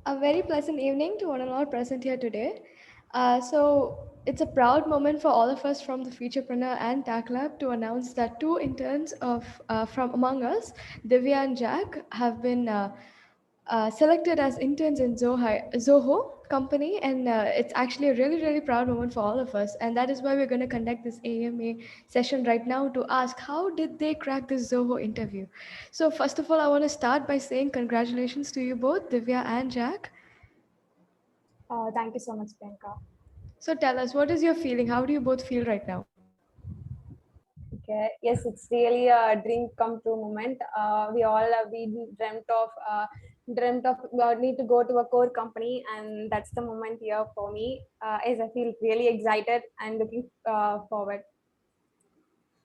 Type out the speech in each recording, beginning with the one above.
A very pleasant evening to one and all present here today. So it's a proud moment for all of us from the Futurepreneur and TAC Lab to announce that two interns from among us, Divya and Jack, have been selected as interns in Zoho company, and it's actually a really proud moment for all of us. And that is why we're going to conduct this AMA session right now to ask how did they crack this Zoho interview. So first of all, I want to start by saying congratulations to you both, Divya and Jack. Thank you so much, Priyanka. So tell us, what is your feeling? How do you both feel right now? Okay, yes, it's really a dream come true moment. We all we dreamt of need to go to a core company, and that's the moment here for me. As I feel really excited and looking forward.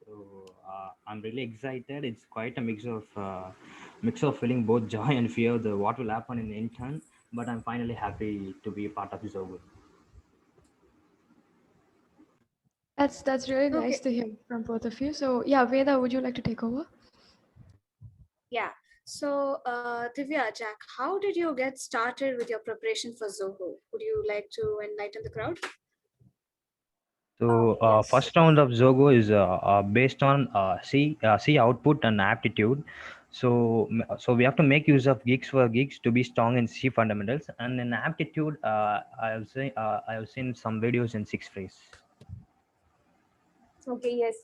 So I'm really excited. It's quite a mix of feeling both joy and fear the what will happen in the intern. But I'm finally happy to be a part of this over. That's really nice Okay, to hear from both of you. So yeah, Veda, would you like to take over? yeah. So, Divya, Jack, how did you get started with your preparation for Zoho? Would you like to enlighten the crowd? So Yes. first round of Zogo is based on C output and aptitude. So we have to make use of gigs for gigs to be strong in C fundamentals, and in aptitude, I have seen some videos in six phrase. Okay, yes.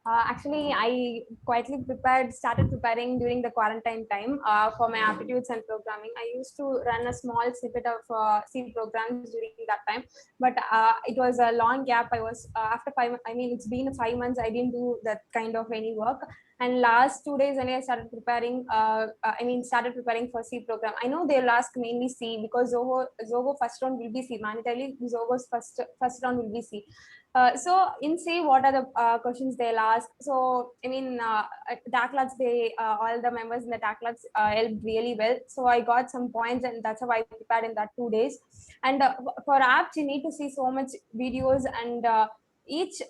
Actually, I quietly started preparing during the quarantine time for my aptitudes and programming. I used to run a small snippet of C programs during that time, but it was a long gap. I was after it's been 5 months. I didn't do that kind of any work. And last 2 days, when I started preparing, started preparing for C program. I know they'll ask mainly C because Zoho first round will be C. Mandatory Zoho's first round will be C. So in say what are the questions they'll ask. So TAC labs, they all the members in the TAC labs helped really well. So I got some points, and that's how I prepared in that 2 days. And for apps, you need to see so much videos, and each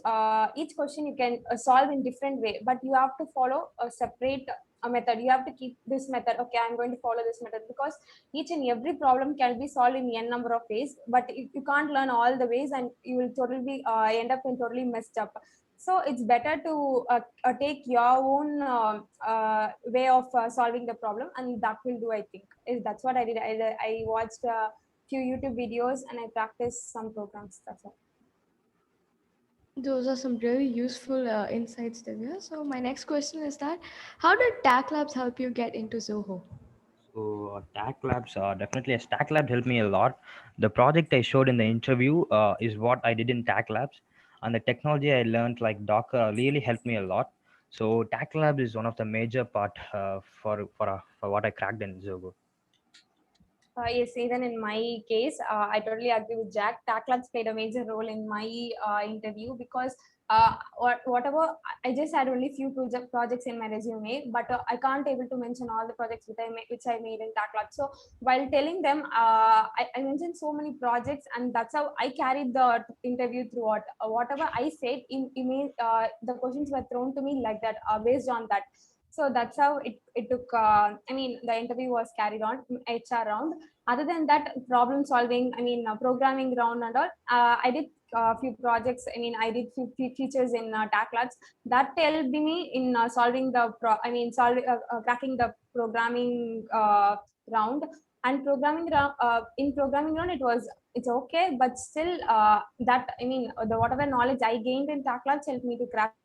question you can solve in different way, but you have to follow a separate method. You have to keep this method. Okay, I'm going to follow this method because each and every problem can be solved in n number of ways, but you can't learn all the ways, and you will totally end up in totally messed up. So it's better to take your own way of solving the problem, and that will do, I think. That's what I did. I watched a few YouTube videos, and I practiced some programs. That's all. Those are some really useful insights, Divya. So my next question is that, how did TAC Labs help you get into Zoho? So TAC Labs, definitely, as TAC Labs helped me a lot. The project I showed in the interview is what I did in TAC Labs, and the technology I learned like Docker really helped me a lot. So TAC Labs is one of the major part for what I cracked in Zogo. Yes, even in my case, I totally agree with Jack. TAC played a major role in my interview because whatever I just had only few projects in my resume, but I can't able to mention all the projects which I made in TAC. So while telling them, I mentioned so many projects, and that's how I carried the interview throughout. Whatever I said the questions were thrown to me like that, based on that. So that's how it took. The interview was carried on HR round. Other than that, problem solving, programming round and all, I did a few projects. I did few features in TAC labs that helped me in solving the cracking the programming round. And in programming round, it's okay, but still the whatever knowledge I gained in TAC labs helped me to crack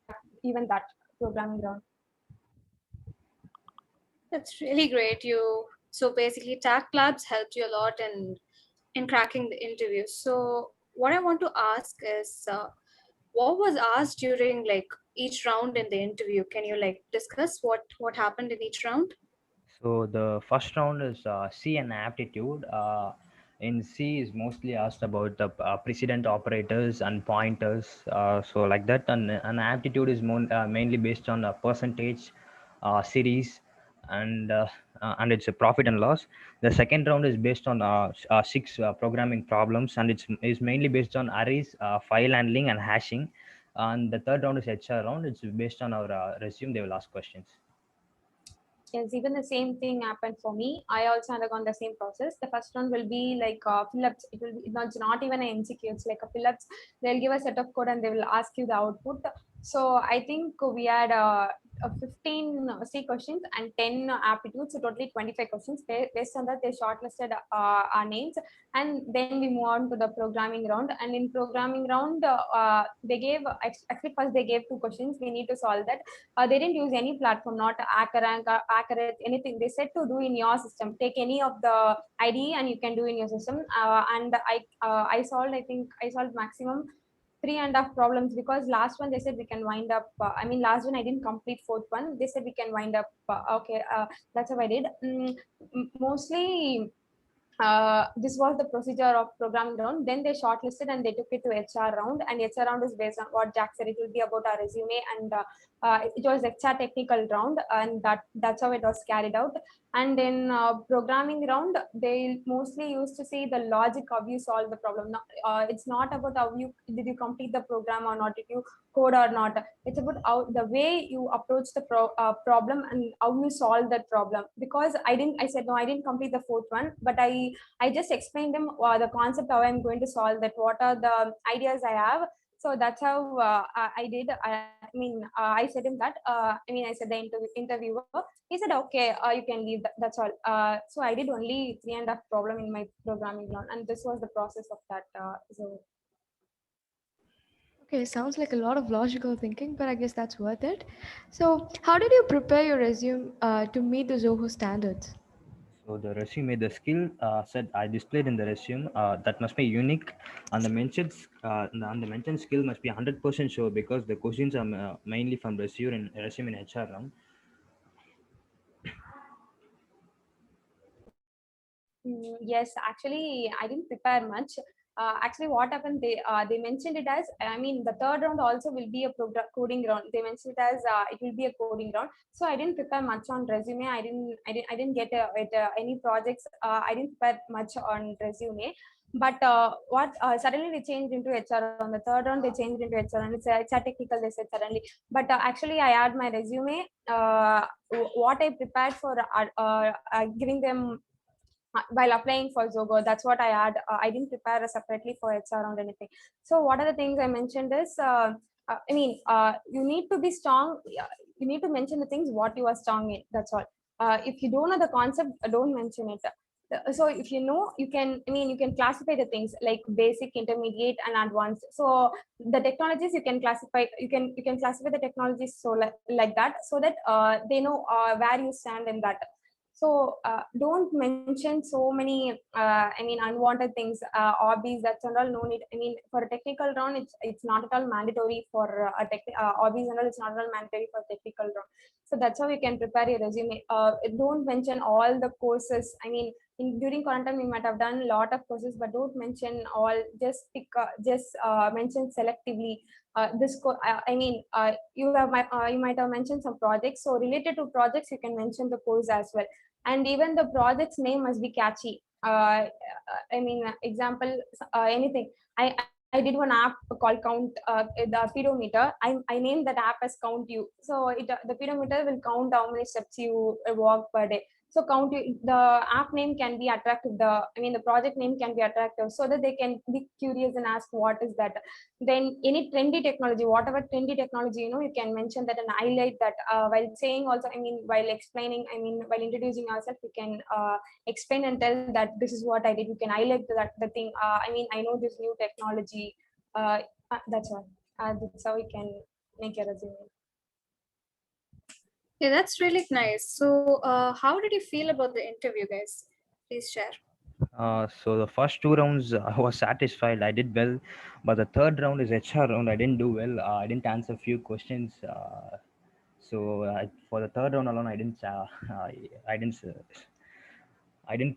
even that programming round. That's really great. So basically, TAC Labs helped you a lot in cracking the interview. So what I want to ask is, what was asked during like each round in the interview? Can you like discuss what happened in each round? So the first round is C and aptitude. In C is mostly asked about the precedent operators and pointers. So like that, and aptitude is mainly based on a percentage, series, and and it's a profit and loss. The second round is based on six programming problems, and is mainly based on arrays, file handling, and hashing. And the third round is HR round. It's based on our resume. They will ask questions. Yes, even the same thing happened for me. I also undergone the same process. The first one will be like fill-ups. It will be not even an MCQ. It's like a fill-ups. They'll give a set of code and they will ask you the output. So I think we had 15 C questions and 10 aptitudes, so totally 25 questions. Based on that, they shortlisted our names, and then we move on to the programming round. And in programming round, they gave actually first they gave 2 questions. We need to solve that. They didn't use any platform, not Acrank, Accurate, anything. They said to do in your system. Take any of the IDE and you can do in your system. And I solved. I think I solved maximum 3.5 problems, because last one they said we can wind up. Last one I didn't complete, fourth one they said we can wind up. Okay, that's how I did. Mostly this was the procedure of programming round. Then they shortlisted and they took it to HR round. And HR round is based on what Jack said. It will be about our resume, and it was HR technical round, and that's how it was carried out. And in programming round, they mostly used to see the logic of you solve the problem. It's not about how you did you complete the program or not, did you code or not. It's about how the way you approach the problem and how you solve that problem. Because I said no, I didn't complete the fourth one, but I just explained them the concept, how I'm going to solve that, what are the ideas I have. So that's how I did. I said him that. I said the interviewer. He said, okay, you can leave. That's all. So I did only 3.5 problem in my programming learn, and this was the process of that. So Okay, sounds like a lot of logical thinking, but I guess that's worth it. So, how did you prepare your resume to meet the Zoho standards? So the resume, the skill set I displayed in the resume, that must be unique, and the mentioned skill must be 100% sure, because the questions are mainly from resume in HR round. Yes, actually, I didn't prepare much. Actually, what happened? They mentioned it as, the third round also will be a coding round. They mentioned it as it will be a coding round. So I didn't prepare much on resume. I didn't get any projects. I didn't prepare much on resume. But what suddenly they changed into HR on the third round. They changed into HR, and it's a technical. They said suddenly. But actually, I had my resume. What I prepared for giving them while applying for Zogo. That's what I had. I didn't prepare separately for HR or anything. So what are the things I mentioned is, you need to be strong. You need to mention the things what you are strong in. That's all. If you don't know the concept, don't mention it. So if you know, you can classify the things like basic, intermediate, and advanced. So the technologies you can classify, you can classify the technologies so like that, so that they know where you stand in that. So don't mention so many unwanted things, hobbies, that's and all, no need. For a technical round, it's not at all mandatory for hobbies and all. It's not at all mandatory for technical round. So that's how you can prepare your resume. Don't mention all the courses. During quarantine we might have done a lot of courses, but don't mention all. Just mention selectively. You might have mentioned some projects, so related to projects you can mention the course as well. And even the project's name must be catchy. Example, anything. I did one app called Count, the pedometer. I named that app as Count You. So the pedometer will count how many steps you walk per day. So count you, the app name can be attractive. The project name can be attractive, so that they can be curious and ask what is that. Then any trendy technology, whatever trendy technology, you can mention that and highlight that while saying also. While explaining, while introducing yourself, you can explain and tell that this is what I did. You can highlight that the thing. I know this new technology. That's all. That's how we can make a resume. Yeah, that's really nice. So, how did you feel about the interview, guys? Please share. So the first two rounds, I was satisfied. I did well, but the third round is HR round. I didn't do well. I didn't answer a few questions. For the third round alone, I didn't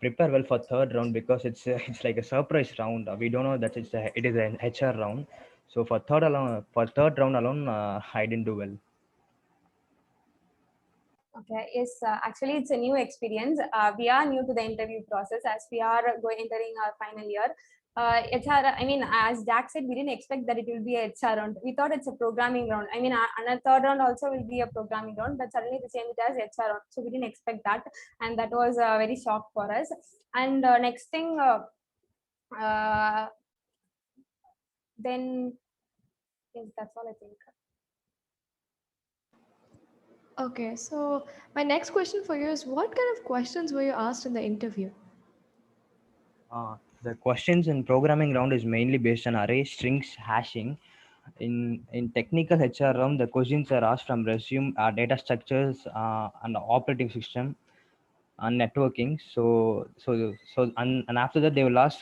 prepare well for third round, because it's like a surprise round. We don't know that it is an HR round. So for third round alone, I didn't do well. Okay, yes, actually, it's a new experience. We are new to the interview process, as we are entering our final year. HR, I mean, as Jack said, we didn't expect that it will be a HR round. We thought it's a programming round. I mean, another third round also will be a programming round, but suddenly they changed it as HR round. So we didn't expect that. And that was a very shock for us. And next thing, then, yes, that's all I think. Okay, so my next question for you is, what kind of questions were you asked in the interview? The questions in programming round is mainly based on array strings hashing. In technical HR round, the questions are asked from resume, data structures, and operating system and networking. And after that they will ask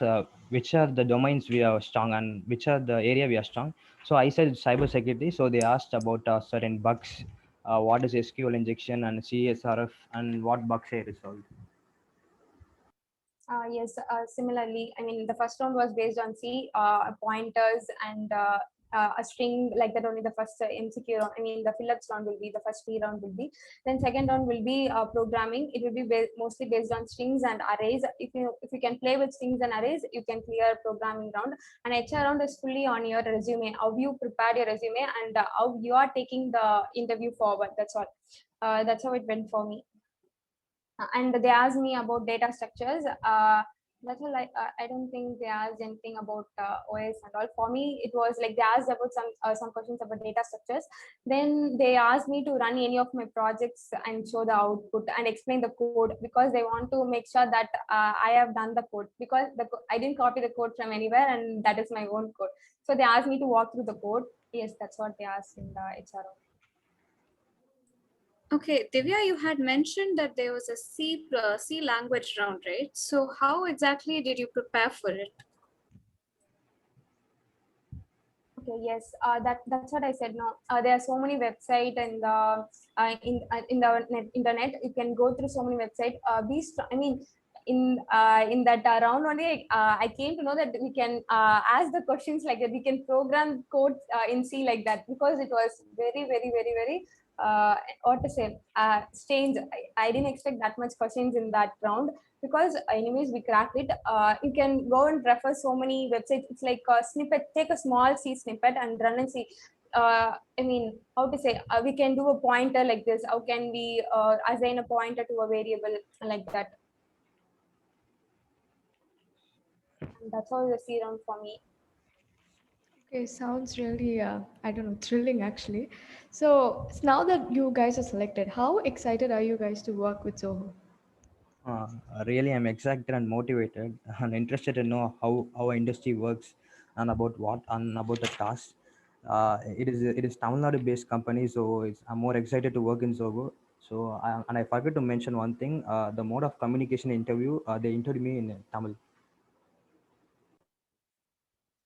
which are the domains we are strong and which are the area we are strong. So I said cyber security. So they asked about certain bugs, what is SQL injection and CSRF, and what bugs I resolved. Yes, similarly, I mean, the first round was based on C, pointers and a string like that. Only the first MCQ round, I mean, the fill-ups round will be, the first three round will be. Then second round will be programming. It will be mostly based on strings and arrays. If you can play with strings and arrays, you can clear programming round. And HR round is fully on your resume, how you prepared your resume and how you are taking the interview forward. That's all. That's how it went for me. And they asked me about data structures. That's all. I don't think they asked anything about OS and all. For me, it was like they asked about some questions about data structures. Then they asked me to run any of my projects and show the output and explain the code, because they want to make sure that I have done the code, because I didn't copy the code from anywhere, and that is my own code. So they asked me to walk through the code. Yes, that's what they asked in the HR. Okay, Divya, you had mentioned that there was a C language round, right? So how exactly did you prepare for it? Okay, yes, that's what I said. No, there are so many websites and in the internet. You can go through so many websites. I mean, in that round only, I came to know that we can ask the questions like that. We can program code in C like that, because it was very, very, very, very what to say, strange. I didn't expect that much questions in that round, because anyways we cracked it. You can go and refer so many websites. It's like a snippet. Take a small C snippet and run and see. I mean, how to say, we can do a pointer like this. How can we assign a pointer to a variable like that? And that's all the C round for me. Okay, sounds really, I don't know, thrilling actually. So now that you guys are selected, how excited are you guys to work with Zoho? Uh, Really, I'm excited and motivated and interested to know how our industry works and about the task. It is Tamil Nadu based company, so I'm more excited to work in Zogo. So I forgot to mention one thing. The mode of communication interview. They interviewed me in Tamil.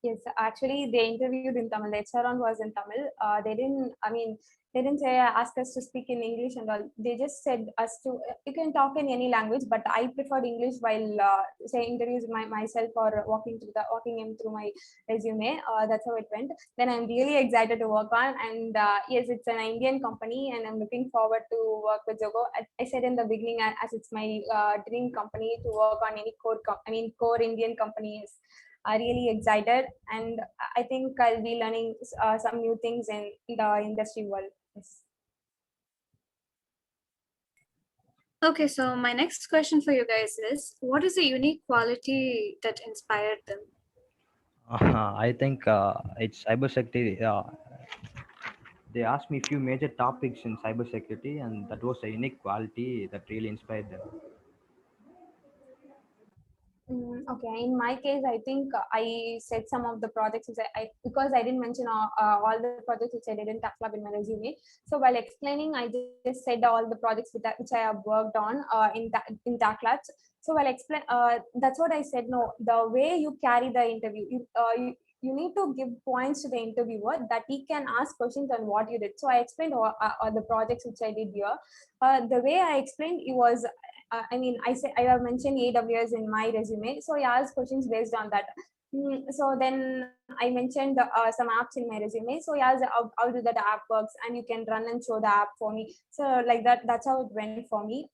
Yes, actually, they interviewed in Tamil. The HR round was in Tamil. They didn't. I mean, they didn't say ask us to speak in English and all. They just said us to. You can talk in any language, but I preferred English while say interviews myself or walking in through my resume. That's how it went. Then I'm really excited to work on. And yes, it's an Indian company, and I'm looking forward to work with Zogo. I said in the beginning, as it's my dream company to work on any core Indian companies. Are really excited, and I think I'll be learning some new things in the industry world. Yes. Okay, so my next question for you guys is, what is the unique quality that inspired them? I think it's cybersecurity. They asked me a few major topics in cybersecurity, and that was a unique quality that really inspired them. Okay, in my case, I think I said some of the projects which because I didn't mention all the projects which I didn't tackle up in my resume. So while explaining, I just said all the projects which I have worked on in TAC Labs. So while explain, that's what I said. No, the way you carry the interview, you need to give points to the interviewer that he can ask questions on what you did. So I explained all the projects which I did here. The way I explained it was, I mean, I have mentioned AWS in my resume, so I asked questions based on that. So then I mentioned some apps in my resume. So yeah, how do that app works, and you can run and show the app for me. So like that, that's how it went for me.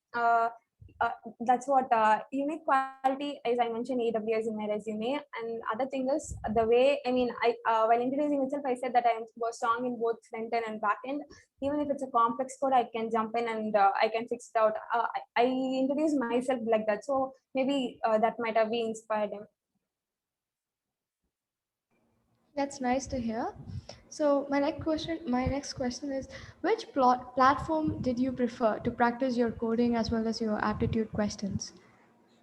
that's what unique quality, as I mentioned AWS in my resume. And other thing is the way, I mean, I while introducing myself, I said that I was strong in both front end and back end. Even if it's a complex code, I can jump in and I can fix it out. I introduce myself like that, so maybe that might have been inspired him. That's nice to hear. So my next question is, which platform did you prefer to practice your coding as well as your aptitude questions?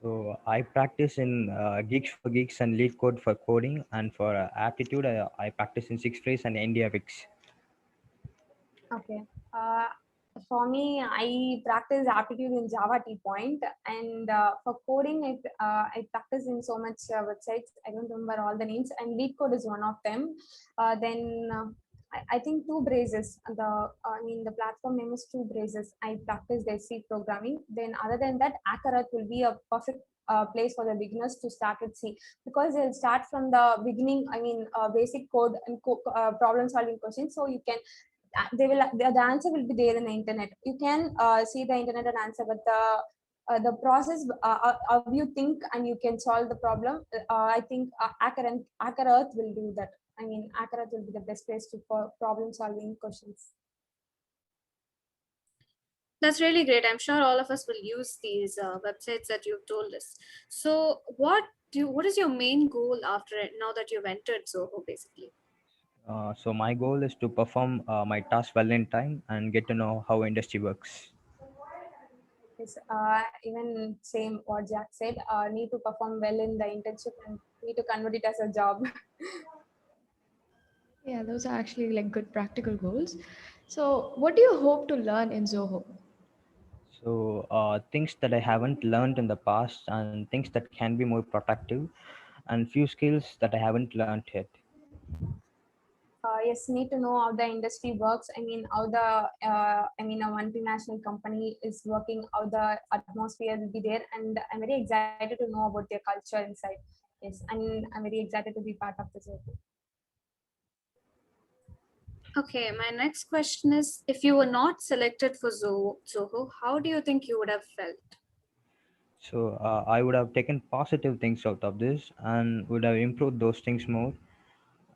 So I practice in Geeks for Geeks and Lead Code for coding, and for aptitude, I practice in Six Phrase and IndiaWix. Okay. Uh, for me, I practice aptitude in Java T Point, and for coding, I practice in so much websites. I don't remember all the names, and Lead Code is one of them. I think Two Braces. The platform name is Two Braces. I practice their C programming. Then other than that, Akarat will be a perfect place for the beginners to start with C, because they'll start from the beginning. Basic code and problem solving questions, so you can the answer will be there in the internet. You can see the internet and answer, but the process of you think and you can solve the problem. I think Hacker Earth will do that. I mean, Hacker Earth will be the best place to for problem solving questions. That's really great. I'm sure all of us will use these websites that you've told us. So, what is your main goal after it now that you've entered Zoho, basically? So my goal is to perform my task well in time and get to know how industry works. Yes, even same what Jack said. Need to perform well in the internship and need to convert it as a job. Yeah, those are actually like good practical goals. So, what do you hope to learn in Zoho? So things that I haven't learned in the past, and things that can be more productive, and few skills that I haven't learned yet. Yes, need to know how the industry works. I mean, how the a multinational company is working, how the atmosphere will be there, and I'm very excited to know about their culture inside. Yes, and I'm very excited to be part of this. Okay, my next question is, if you were not selected for Zoho, how do you think you would have felt? So I would have taken positive things out of this and would have improved those things more.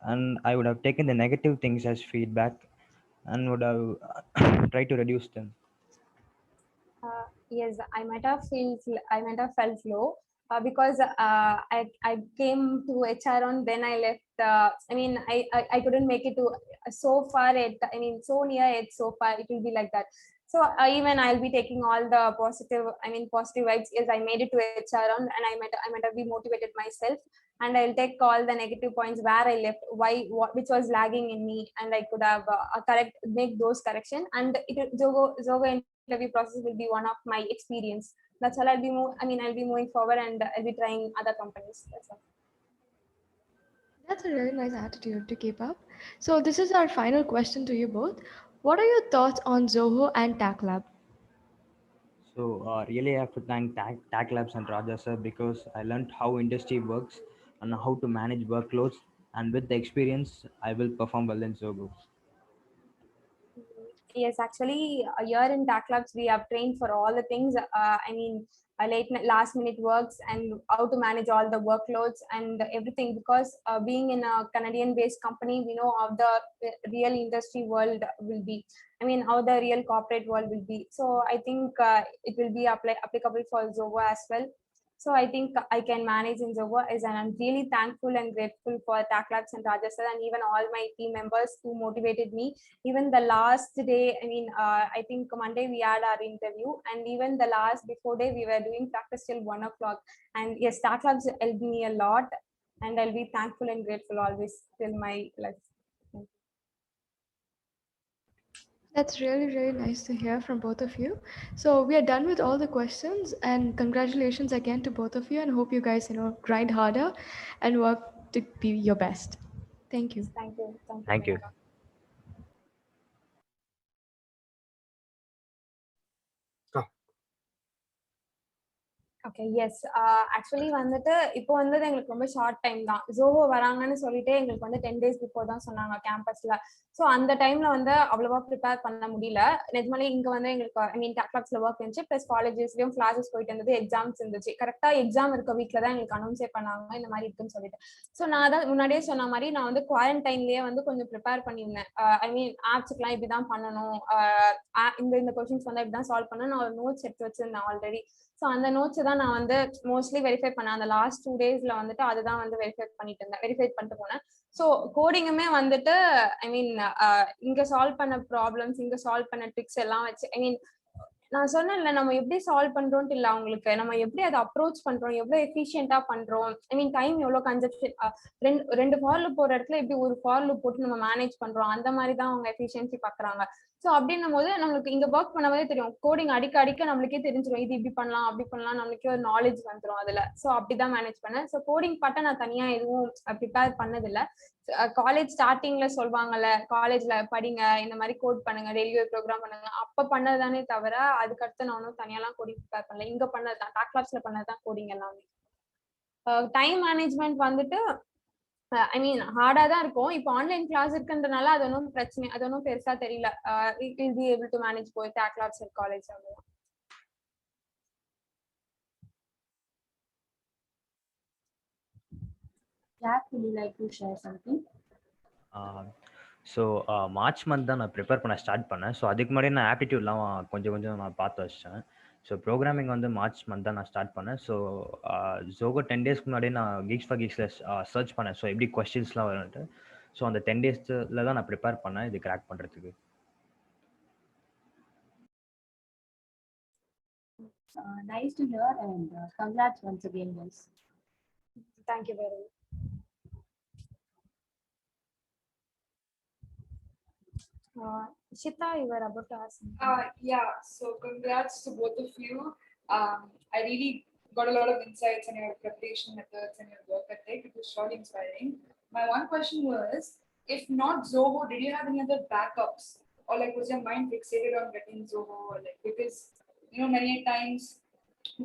And I would have taken the negative things as feedback and would have tried to reduce them. Yes, I might have felt low because I came to HR on, then I left. I couldn't make it to so far. So near it, so far. It will be like that. So even I'll be taking all the positive vibes. Yes, I made it to HR on, and I might have be motivated myself, and I'll take all the negative points where I left, which was lagging in me, and I could have make those correction. And Zogo interview process will be one of my experience. That's all. I'll be moving forward, and I'll be trying other companies. That's all. That's a really nice attitude to keep up. So, this is our final question to you both. What are your thoughts on Zoho and TACLab? So really I have to thank Tag Labs and Raja sir, because I learned how industry works and how to manage workloads, and with the experience I will perform well in Zogo. Yes, actually, here in TAC Labs, we have trained for all the things. Last minute works and how to manage all the workloads and everything. Because being in a Canadian-based company, we know how the real industry world will be. I mean, how the real corporate world will be. So I think it will be applicable for Zoho as well. So I think I can manage in Zoho, and I'm really thankful and grateful for TAC Labs and Rajasthan and even all my team members who motivated me. Even the last day, I think Monday we had our interview, and even the last before day we were doing practice till 1 o'clock. And yes, TAC Labs helped me a lot, and I'll be thankful and grateful always till my life. That's really, really nice to hear from both of you. So we are done with all the questions, and congratulations again to both of you, and hope you guys, grind harder and work to be your best. Thank you. Thank you, Thank you. Priyanka. Okay yes actually வந்துட்டு இப்போ வந்தது எங்களுக்கு ரொம்ப short time தான். ஜோஹோ வராங்கன்னு சொல்லிட்டு எங்களுக்கு வந்து 10 days பிஃபோர் தான் சொன்னாங்க கேம்பஸ்ல. ஸோ அந்த டைம்ல வந்து அவ்வளவா ப்ரிப்பேர் பண்ண முடியல. நிஜமாலே இங்க வந்து எங்களுக்கு ஐ மீன் டேக்லாப்ஸ்ல ஒர்க் இருந்துச்சு, ப்ளஸ் காலேஜஸ்லயும் கிளாஸஸ் போயிட்டு இருந்தது, எக்ஸாம்ஸ் இருந்துச்சு. கரெக்டா எக்ஸாம் இருக்க வீக்ல தான் எங்களுக்கு அனௌன்ஸே பண்ணாங்க இந்த மாதிரி இருக்குன்னு சொல்லிட்டு. ஸோ நான் தான் முன்னாடியே சொன்ன மாதிரி நான் வந்து குவாரண்டைன்லயே வந்து கொஞ்சம் ப்ரிப்பேர் பண்ணியிருந்தேன். ஐ மீன் ஆப்ஸ்க்குலாம் இப்படிதான் பண்ணணும், இந்த கொஸ்டின்ஸ் வந்து இப்படிதான் சால்வ் பண்ணணும், நான் ஒரு நோட்ஸ் எடுத்து வச்சிருந்தேன் ஆல்ரெடி. ஸோ அந்த நோட்ஸ் தான் நான் வந்து மோஸ்ட்லி வெரிஃபை பண்ணேன். அந்த லாஸ்ட் 2 daysல வந்துட்டு அதுதான் வந்து வெரிஃபை பண்ணிட்டு போனேன். ஸோ கோடிங்குமே வந்துட்டு ஐ மீன் இங்க சால்வ் பண்ண ப்ராப்ளம்ஸ், இங்க சால்வ் பண்ண ட்ரிக்ஸ் எல்லாம் வச்சு ஐ மீன் நான் சொன்னேன்ல நம்ம எப்படி சால்வ் பண்றோம்ட்டு இல்ல, அவங்களுக்கு நம்ம எப்படி அதை அப்ரோச் பண்றோம், எவ்வளவு எஃபிஷியன்டா பண்றோம், ஐ மீன் டைம் எவ்வளவு கன்சப்ஷன், ரெண்டு ஃபார் லூப் போற இடத்துல எப்படி ஒரு ஃபார் லூப் போட்டு நம்ம மேனேஜ் பண்றோம், அந்த மாதிரி தான் அவங்க எஃபிஷியன்சி பாக்குறாங்க. ஸோ அப்படின்னும் போது நம்மளுக்கு இங்க ஒர்க் பண்ணவே தெரியும், கோடிங் அடிக்க அடிக்க நம்மளுக்கே தெரிஞ்சிடும், இது இப்படி பண்ணலாம் அப்படி பண்ணலாம், நம்மளுக்கே ஒரு நாலேஜ் வந்துடும் அதுல. ஸோ அப்படிதான் மேனேஜ் பண்ணேன். ஸோ கோடிங் பாட்டை நான் தனியா எதுவும் ப்ரிப்பேர் பண்ணதில்ல. காலேஜ் ஸ்டார்டிங்ல சொல்வாங்கல்ல, காலேஜ்ல படிங்க, இந்த மாதிரி கோட் பண்ணுங்க, டெய்லி ப்ரோக்ராம் பண்ணுங்க, அப்ப பண்ணதுதானே தவிர அதுக்கடுத்து நான் ஒன்றும் தனியாலாம் கோடிங் ப்ரிப்பேர் பண்ணல. இங்க பண்ணதுதான், டாக்லாப்ஸ்ல பண்ணதுதான் கோடிங் எல்லாமே. டைம் மேனேஜ்மெண்ட் வந்துட்டு ஐ மீன் ஹார்டா தான் இருக்கும். இப்போ ஆன்லைன் கிளாஸ் இருக்குன்றனால அது ஒன்றும் பிரச்சனை, அது ஒன்றும் பெருசா தெரியல. Will be able to manage போய் டாக்லாப்ஸ் காலேஜ் அவ்வளோ. Jack, would you like to share something? So March month தான் நான் ப்ரிப்பேர் பண்ண ஸ்டார்ட் பண்ணேன். ஸோ அதுக்கு முன்னாடி நான் ஆப்டிடியூட்லாம் கொஞ்சம் கொஞ்சம் நான் பார்த்து வச்சிட்டேன். ஸோ ப்ரோக்ராமிங் வந்து மார்ச் மந்த் தான் நான் ஸ்டார்ட் பண்ணேன். ஸோ ஜோகோ 10 daysக்கு முன்னாடி நான் கீக்ஸ் ஃபார் கீக்ஸில் சர்ச் பண்ணேன், ஸோ எப்படி கொஸ்டின்ஸ்லாம் வரும்ட்டு. ஸோ அந்த 10 daysல தான் நான் ப்ரிப்பேர் பண்ணேன் இது கிராக் பண்ணுறதுக்கு. Nice to hear and congrats once again, guys. Thank you very much. Shita, you were about to ask something. Yeah, so congrats to both of you. I really got a lot of insights on your preparation methods and your work ethic. It was really inspiring. My one question was, if not Zoho, did you have any other backups? Or like, was your mind fixated on getting Zoho? Or like, because, you know, many times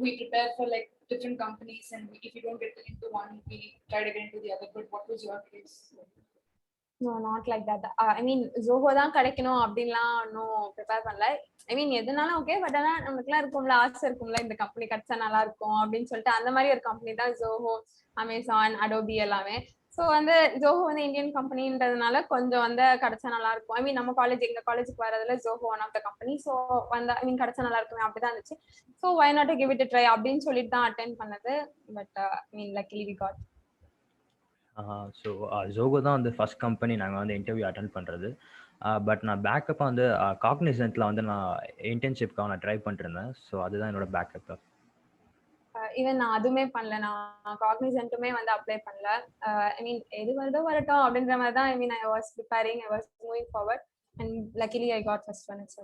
we prepare for like different companies and if you don't get into one, we try to get into the other. But what was your case? No, not like that. I mean, Zoho தான் கிடைக்கணும் அப்படின்லாம் ஒன்றும் prepare பண்ணல. ஐ மீன் எதுனாலும் okay, but ஆனால் நமக்குலாம் இருக்கும்ல, ஆசை இருக்கும்ல, இந்த கம்பெனி கிடைச்சா நல்லா இருக்கும் அப்படின்னு சொல்லிட்டு அந்த மாதிரி ஒரு கம்பெனி தான் Zoho, அமேசான், அடோபி எல்லாமே. ஸோ வந்து Zoho வந்து இந்தியன் கம்பெனின்றதுனால கொஞ்சம் வந்து கிடைச்சா நல்லா இருக்கும். ஐ மீன் நம்ம எங்க காலேஜுக்கு வரதுல Zoho one of the company. So வந்து ஐ மீன் கிடைச்சா நல்லா இருக்குமே அப்படிதான் இருந்துச்சு. So why not give it try அப்படின்னு சொல்லிட்டு தான் அட்டென்ட் பண்ணது. But I mean luckily we got. So Zoho தான் வந்து ஃபர்ஸ்ட் கம்பெனி நாங்கள் வந்து இன்டர்வியூ அட்டன் பண்ணுறது. பட் நான் பேக்கப்பாக வந்து காக்னிசன்ட்டில் வந்து நான் இன்டர்ன்ஷிப்காக நான் ட்ரை பண்ணிருந்தேன். ஸோ அதுதான் என்னோட பேக்கப். ஈவன் நான் அதுவுமே பண்ணல, நான் காக்னிசன்ட்டுமே வந்து அப்ளை பண்ணல. ஐ மீன் எது வருதோ வரட்டும் அப்படின்ற மாதிரி தான். I mean I was preparing, I was moving forward and luckily I got first one. It's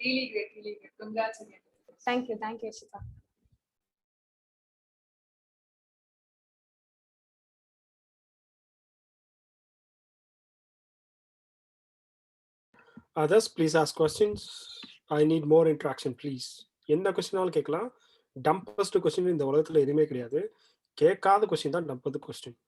Really great, really great. Congrats again. Thank you, Shita. Others, please ask questions. I need more interaction, please. எந்த கொஸ்டினாலும் கேட்கலாம். Dumbest question இந்த உலகத்துல எதுவுமே கிடையாது. கேட்காத question தான் dumbest question.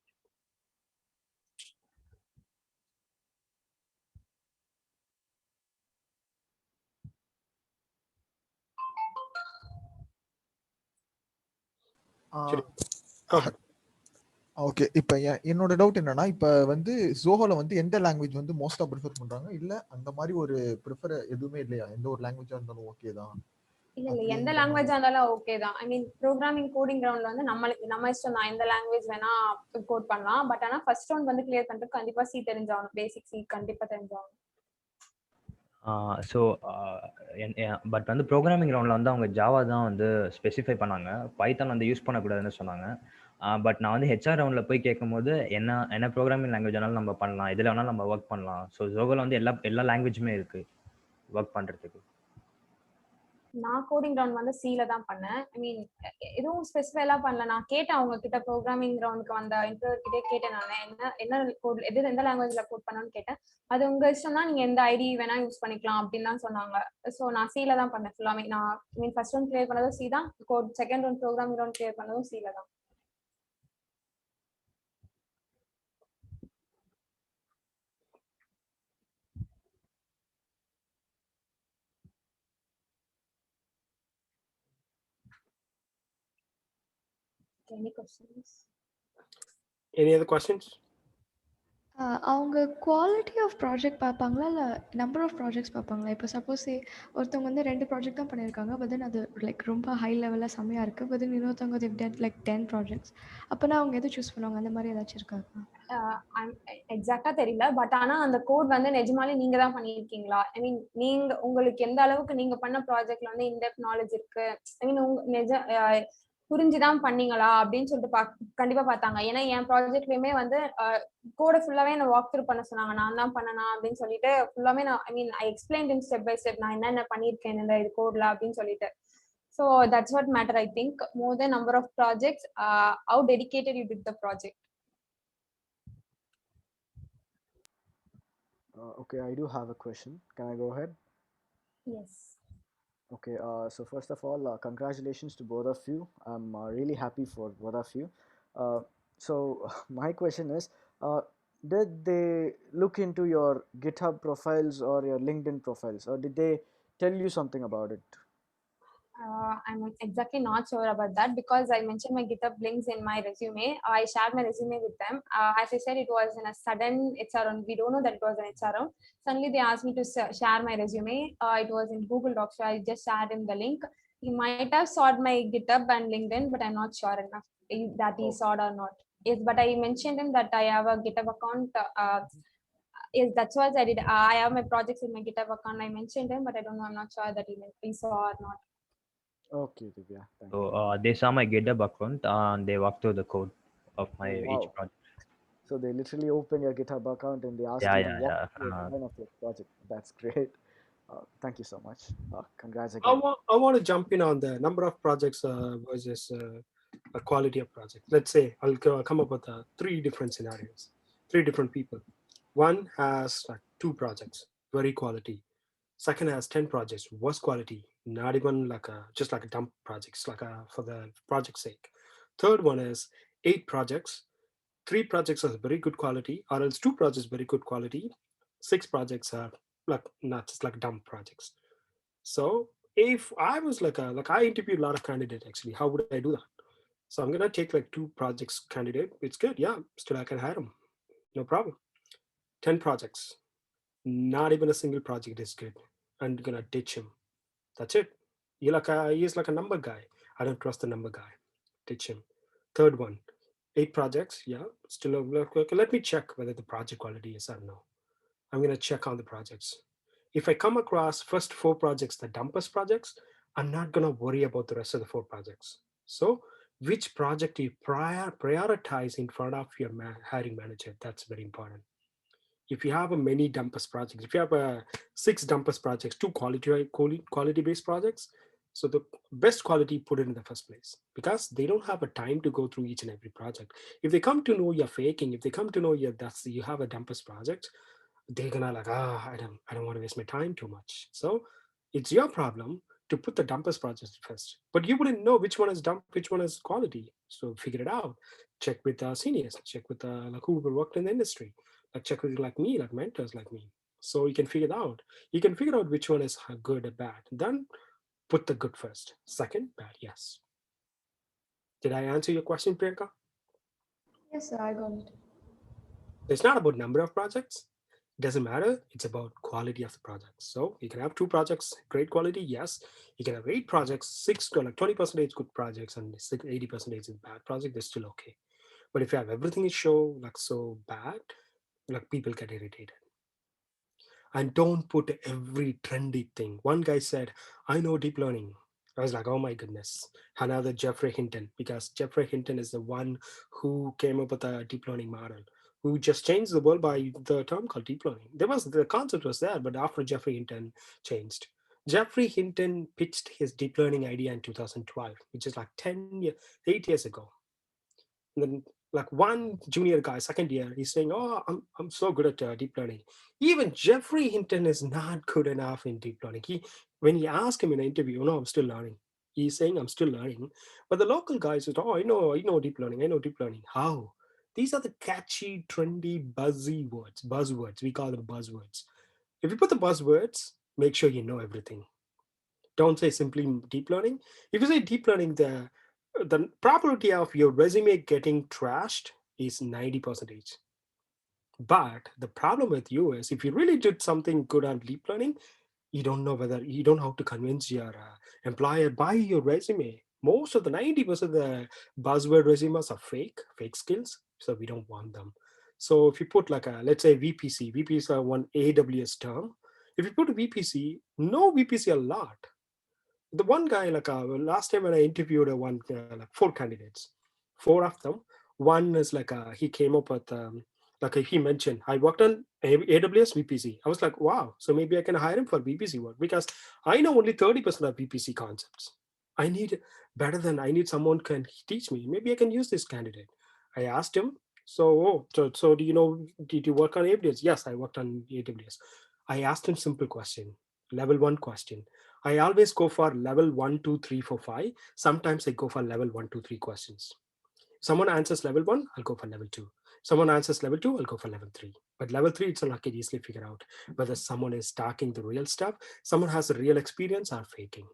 Okay, இப்போ என்னோட டவுட் என்னன்னா, இப்போ வந்து ஜோஹோல வந்து எந்த லாங்குவேஜ் வந்து மோஸ்டா ப்ரிஃபர் பண்றாங்க, இல்ல அந்த மாதிரி ஒரு ப்ரிஃபர் எதுவுமே இல்லையா? எந்த ஒரு லாங்குவேஜா இருந்தாலும் ஓகே தான்? இல்ல எந்த லாங்குவேஜா இருந்தாலும் ஓகே தான். ஐ மீன் ப்ரோக்ராமிங் கோடிங் ரவுண்ட்ல வந்து நம்ம இஷ்டம் தான், எந்த லாங்குவேஜ் வேணா கோட் பண்ணலாம். பட் ஆனா ஃபர்ஸ்ட் ரவுண்ட் வந்து கிளியர் பண்றது கண்டிப்பா சி தெரிஞ்சாகணும், பேசிக் சி கண்டிப்பா தெரிஞ்சாகணும். ஸோ பட் வந்து ப்ரோக்ராமிங் ரவுண்டில் வந்து அவங்க ஜாவா தான் வந்து ஸ்பெசிஃபை பண்ணாங்க, பைத்தான் வந்து யூஸ் பண்ணக்கூடாதுன்னு சொன்னாங்க. பட் நான் வந்து ஹெச்ஆர் ரவுண்டில் போய் கேட்கும்போது என்ன ப்ரோக்ராமிங் லாங்குவேஜ் வேணாலும் நம்ம பண்ணலாம், இதில் வேணாலும் நம்ம ஒர்க் பண்ணலாம். ஸோ ஜோகோவில் வந்து எல்லா லாங்குவேஜுமே இருக்குது ஒர்க் பண்ணுறதுக்கு. நான் கோடிங் ரவுண்ட் வந்து சில தான் பண்ணேன். ஐ மீன் எதுவும் ஸ்பெசிஃபைலாம் பண்ணல. நான் கேட்டேன் அவங்க கிட்ட ப்ரோக்ராமிங் ரவுண்டுக்கு வந்த இன்டர்வியூ கிட்டே கேட்டேன் நான் என்ன கோட் எந்த லாங்குவேஜ்ல கோட் பண்ணணும்னு கேட்டேன். அது உங்க இஷ்டம் தான், நீங்க எந்த ஐடி வேணா யூஸ் பண்ணிக்கலாம் அப்படின்னு தான் சொன்னாங்க. ஸோ நான் சில தான் பண்ணேன் ஃபுல்லாமே. நான் I mean first round clear பண்ணதும் சி தான், code second round programming round clear பண்ணதும் சில தான். Any questions? Any other questions? அவங்க குவாலிட்டி ஆஃப் ப்ராஜெக்ட் பார்ப்பாங்களா இல்லை நம்பர் ஆஃப் ப்ராஜெக்ட்ஸ் பார்ப்பாங்களா? இப்போ சப்போஸ் ஒருத்தவங்க வந்து 2 ப்ராஜெக்ட் தான் பண்ணியிருக்காங்க, பட் தென் அது லைக் ரொம்ப ஹை லெவலில் செம்மையாக இருக்குது, பட் தென் இன்னொருத்தவங்க லைக் 10 ப்ராஜெக்ட்ஸ், அப்போனா அவங்க எது சூஸ் பண்ணுவாங்க? அந்த மாதிரி ஏதாச்சும் இருக்காங்க? எக்ஸாக்டா தெரியல, பட் ஆனா அந்த கோட் வந்து நிஜமாலே நீங்க தான் பண்ணியிருக்கீங்களா? ஐ மீன் நீங்க உங்களுக்கு எந்த அளவுக்கு நீங்க பண்ண ப்ராஜெக்ட்ல வந்து இன்டெப்த் நாலேஜ் இருக்கு, ஐ மீன் உங்க புரிஞ்சுதான் பண்ணீங்களா அப்படின்னு சொல்லிட்டு கண்டிப்பா பார்த்தாங்க. ஏன்னா என் ப்ராஜெக்ட்லயுமே வந்து கோட ஃபுல்லாவே நான் வாக் த்ரூ பண்ண சொன்னாங்க. நான் தான் பண்ணனா அப்படின்னு சொல்லிட்டு ஃபுல்லாமே நான் I mean I explain in step by step நான் என்னென்ன பண்ணியிருக்கேன் இந்த இது கோட்ல அப்படின்னு சொல்லிட்டு. So that's what matter. I think more than number of projects, how dedicated you did the project. Okay, I do have a question. Can I go ahead? Yes. Okay, so first of all, congratulations to both of you. I'm really happy for both of you. So my question is, did they look into your GitHub profiles or your LinkedIn profiles, or did they tell you something about it? I'm exactly not sure about that because I mentioned my GitHub links in my resume. I shared my resume with them. As I said, it was in a sudden HR round. We don't know that it was an HR round. Suddenly they asked me to share my resume. It was in Google Docs, so I just shared him the link. He might have saw my GitHub and LinkedIn, but I'm not sure enough that he saw it or not. Yes, but I mentioned him that I have a GitHub account. Yes, that's what I did. I have my projects in my GitHub account. I mentioned him, but I don't know. I'm not sure that he saw or not. Okay, Divya. Thank So you. they saw my GitHub account and they walked through the code of my Wow. each project. So they literally opened your GitHub account and they asked Yeah, you to yeah, walk yeah. through a line of your project. That's great. Thank you so much. Congrats I again. want to jump in on the number of projects versus a quality of project. Let's say I'll come up with 3 different scenarios, 3 different people. One has 2 projects, very quality. Second has 10 projects, worst quality, not even like just like a dump projects, like for the project's sake. Third one is 8 projects, 3 projects are very good quality, or else 2 projects very good quality, 6 projects are like not just like dump projects. So if I was like I interviewed a lot of candidates actually, how would I do that? So I'm gonna take like 2 projects candidate. It's good, yeah. Still I can hire them, no problem. 10 projects, not even a single project is good. I'm gonna ditch him. That's it. He's like a number guy. I don't trust the number guy. Ditch him. Third one, 8 projects. Yeah, still okay, let me check whether the project quality is or no. I'm gonna check on the projects. If I come across first 4 projects, the dumpers projects, I'm not gonna worry about the rest of the 4 projects. So which project you prioritize in front of your hiring manager, that's very important. If you have a many dumpers projects, if you have 6 dumpers projects, 2 quality based projects, so the best quality put it in the first place, because they don't have a time to go through each and every project. If they come to know you're faking, if they come to know you have a dumpers project, they're gonna like, I don't want to waste my time too much. So it's your problem to put the dumpers project first, but you wouldn't know which one is dump, which one is quality. So figure it out. Check with seniors, check with like who worked in the industry, like check with like me, like mentors like me. So you can figure it out. You can figure out which one is good or bad. Then put the good first. Second, bad. Yes. Did I answer your question, Priyanka? Yes, sir, I got it. It's not about number of projects. Doesn't matter. It's about quality of the project. So you can have 2 projects, great quality. Yes, you can have 8 projects, 6 to like 20% good projects, and 80% is bad project. They're still okay. But if you have everything is show like so bad, like people get irritated. And don't put every trendy thing. One guy said, "I know deep learning." I was like, oh my goodness. Another Geoffrey Hinton, because Geoffrey Hinton is the one who came up with a deep learning model, who just changed the world by the term called deep learning. The concept was there, but after Geoffrey Hinton changed. Jeffrey Hinton pitched his deep learning idea in 2012, which is like 8 years ago. And then like one junior guy, second year, he's saying, oh, I'm so good at deep learning. Even Jeffrey Hinton is not good enough in deep learning. When he asked him in an interview, no, I'm still learning. He's saying, I'm still learning. But the local guy says, oh, I know deep learning. I know deep learning. How? These are the catchy, trendy, buzzwords. We call them buzzwords. If you put the buzzwords, make sure you know everything. Don't say simply deep learning. If you say deep learning, the probability of your resume getting trashed is 90%. But the problem with you is if you really did something good on deep learning, you don't know how to convince your employer by your resume. Most of the 90% of the buzzword resumes are fake skills, so we don't want them. So if you put like let's say VPC is one AWS term. If you put VPC, know VPC a lot. The one guy, like last time when I interviewed like 4 candidates, 4 of them, one is like he came up with like he mentioned, I worked on AWS VPC. I was like, wow, so maybe I can hire him for VPC work because I know only 30% of VPC concepts. I need someone can teach me. Maybe I can use this candidate. I asked him, so do you know, did you work on AWS? Yes, I worked on AWS. I asked him simple question, level 1 question. I always go for level 1, 2, 3, 4, 5. Sometimes I go for level 1, 2, 3 questions. Someone answers level 1, I'll go for level 2. Someone answers level 2, I'll go for level 3. But level 3, it's not like I can easily figure out whether someone is talking the real stuff, someone has a real experience or faking.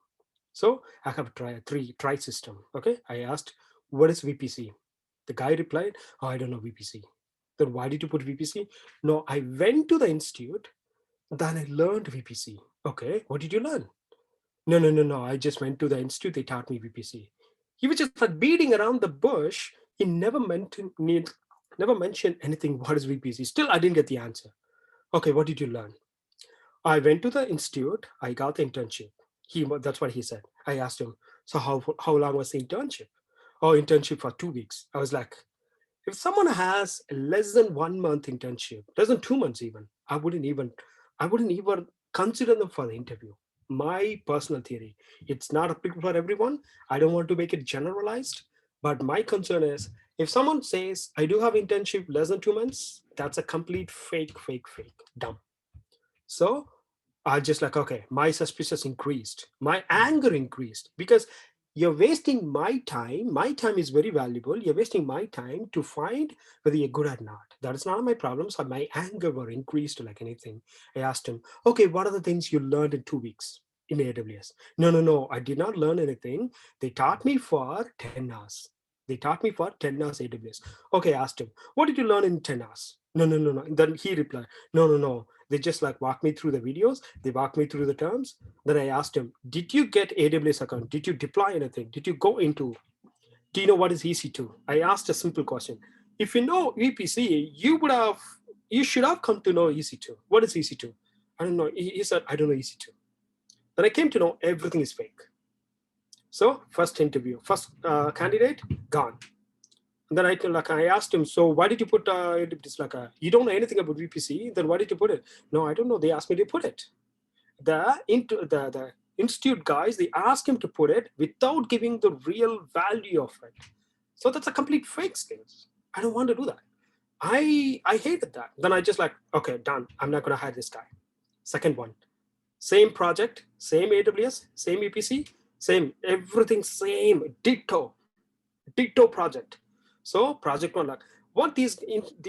So I have a try system. Okay. I asked, what is VPC? The guy replied, oh, I don't know VPC. Then why did you put VPC? No, I went to the institute, then I learned VPC. Okay. What did you learn? No. I just went to the institute. They taught me VPC. He was just like beating around the bush. He never mentioned anything. What is VPC? Still, I didn't get the answer. Okay, what did you learn? I went to the institute. I got the internship. That's what he said. I asked him, so how long was the internship? Oh, internship for 2 weeks. I was like, if someone has less than 1 month internship, less than 2 months even, I wouldn't even consider them for the interview. My personal theory, it's not applicable for everyone. I don't want to make it generalized, but my concern is if someone says I do have internship less than 2 months, that's a complete fake, dumb. So I just like, okay, my suspicious increased, my anger increased because you're wasting my time. My time is very valuable. You're wasting my time to find whether you're good or not. That is not my problem. So my anger were increased like anything. I asked him, okay, what are the things you learned in 2 weeks in AWS? No. I did not learn anything. They taught me for 10 hours. They taught me for 10 hours AWS. Okay, I asked him, what did you learn in 10 hours? No. And then he replied, no. They just like walked me through the videos. They walked me through the terms. Then I asked him, did you get AWS account? Did you deploy anything? Did you go into, do you know what is EC2? I asked a simple question. If you know VPC, you should have come to know EC2. What is EC2? I don't know. He said, I don't know EC2. Then I came to know everything is fake. So first interview, first candidate, gone. And then I asked him, so why did you put it's like you don't know anything about VPC, then why did you put it? No, I don't know. They asked me to put it. The institute guys, they asked him to put it without giving the real value of it. So that's a complete fake skills. I don't want to do that. I hated that. Then I just like, okay, done. I'm not going to hire this guy. Second one, same project, same AWS, same VPC, same everything, same ditto project. So project one, like what these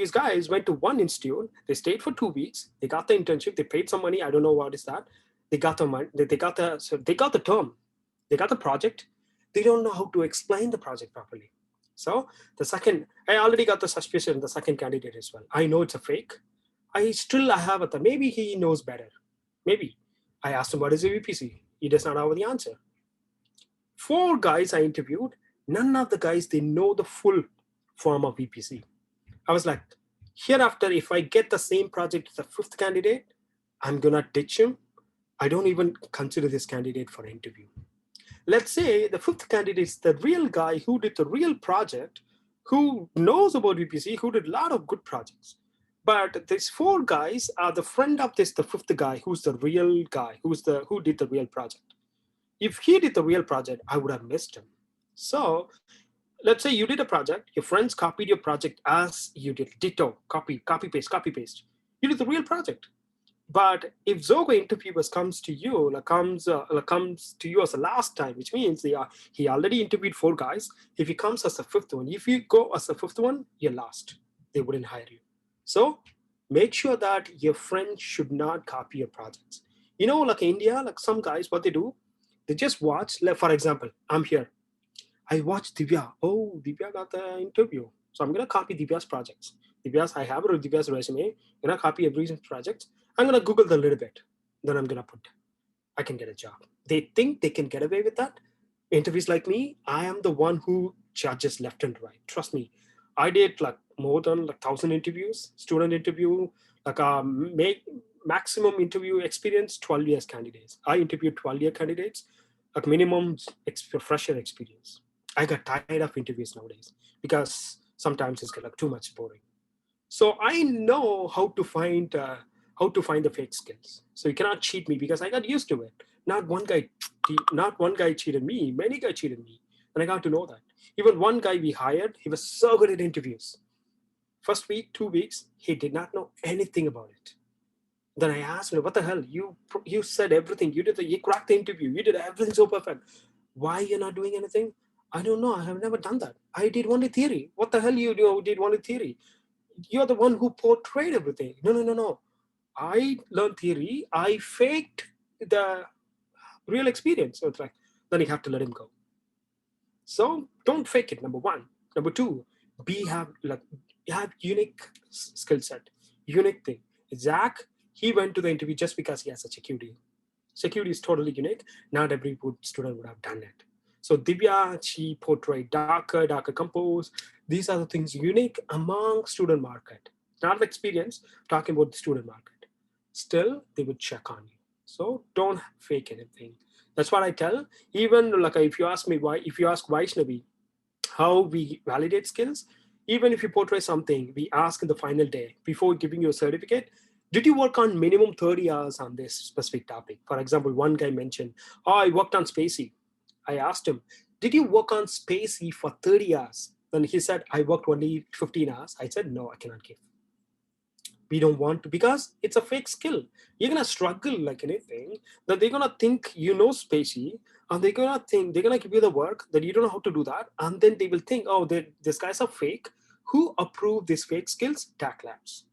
guys went to one institute, they stayed for 2 weeks, they got the internship, they paid some money, I don't know what is that. They got the money, they got the term, they got the project, they don't know how to explain the project properly. So the second, I already got the suspicion, the second candidate as well. I know it's a fake. I have it. Maybe he knows better. Maybe. I asked him, what is a VPC? He does not have the answer. 4 guys I interviewed, none of the guys, they know the full form of VPC. I was like, hereafter, if I get the same project as the 5th candidate, I'm going to ditch him. I don't even consider this candidate for interview. Let's say the 5th candidate is the real guy who did the real project, who knows about VPC, who did a lot of good projects. But these 4 guys are the friend of the 5th guy, who's the real guy, who did the real project. If he did the real project, I would have missed him. So let's say you did a project, your friends copied your project as you did, ditto, copy, paste. You did the real project. But if Zoho interviewers comes to you, comes to you as the last time, which means he already interviewed 4 guys. If he comes as the 5th one, if you go as the 5th one, you're last. They wouldn't hire you. So make sure that your friends should not copy your projects. Like India, like some guys, what they do, they just watch. Like for example, I'm here. I watched Divya. Oh, Divya got the interview. So I'm gonna copy Divya's projects. I have Divya's resume. I'm gonna copy every project. I'm gonna Google a little bit. Then I'm gonna put, I can get a job. They think they can get away with that. Interviews like me, I am the one who judges left and right. Trust me. I did like more than 1,000 interviews, student interview, maximum interview experience, 12 years candidates. I interviewed 12-year candidates, like minimum fresher experience. I got tired of interviews nowadays because sometimes it's like too much boring. So I know how to find the fake skills. So you cannot cheat me because I got used to it. Not one guy cheated me. Many guys cheated me, and I got to know that. Even one guy we hired, he was so good at interviews. First week, 2 weeks, he did not know anything about it. Then I asked him, "What the hell? You said everything. You cracked the interview. You did everything so perfect. Why you're not doing anything?" I don't know. I have never done that. I did only theory. What the hell you did only theory? You're the one who portrayed everything. No. I learned theory. I faked the real experience. So it's like, then you have to let him go. So don't fake it, number 1. Number 2, have unique skill set, unique thing. Zach, he went to the interview just because he has a security. Security is totally unique. Not every student would have done it. So Divya, she portrayed darker compose. These are the things unique among student market. Not the experience, talking about the student market. Still, they would check on you. So don't fake anything. That's what I tell. Even if you ask Vaishnavi how we validate skills, even if you portray something, we ask in the final day before giving you a certificate, did you work on minimum 30 hours on this specific topic? For example, one guy mentioned, I worked on Spacey. I asked him, did you work on Spacey for 30 hours? Then he said, I worked only 15 hours. I said, no, I cannot give. We don't want to, because it's a fake skill. You're going to struggle like anything, that they're going to think Spacey, and they're going to give you the work that you don't know how to do that. And then they will think, oh, this guy's a fake. Who approved these fake skills? TAC Labs.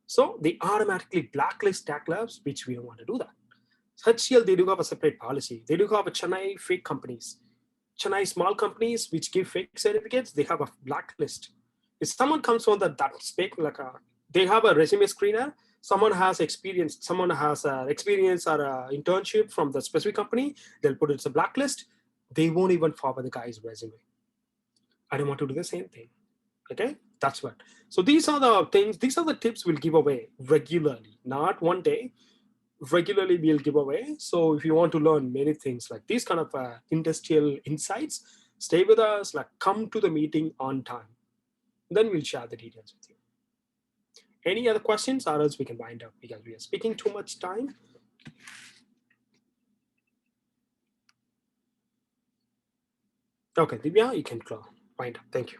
So they automatically blacklist TAC Labs, which we don't want to do that. HCL, they do have a separate policy. They do have a Chennai fake companies. Chennai small companies which give fake certificates, they have a blacklist. If someone comes on that fake, they have a resume screener, someone has experience or an internship from the specific company, they'll put it as a blacklist. They won't even forward the guy's resume. I don't want to do the same thing. Okay, that's what. So these are the things, these are the tips we'll give away regularly, not one day. Regularly we'll give away. So if you want to learn many things like these kind of industrial insights, stay with us, come to the meeting on time. Then we'll share the details with you. Any other questions, or else we can wind up because we are speaking too much time. Okay, Divya, you can wind up. Thank you.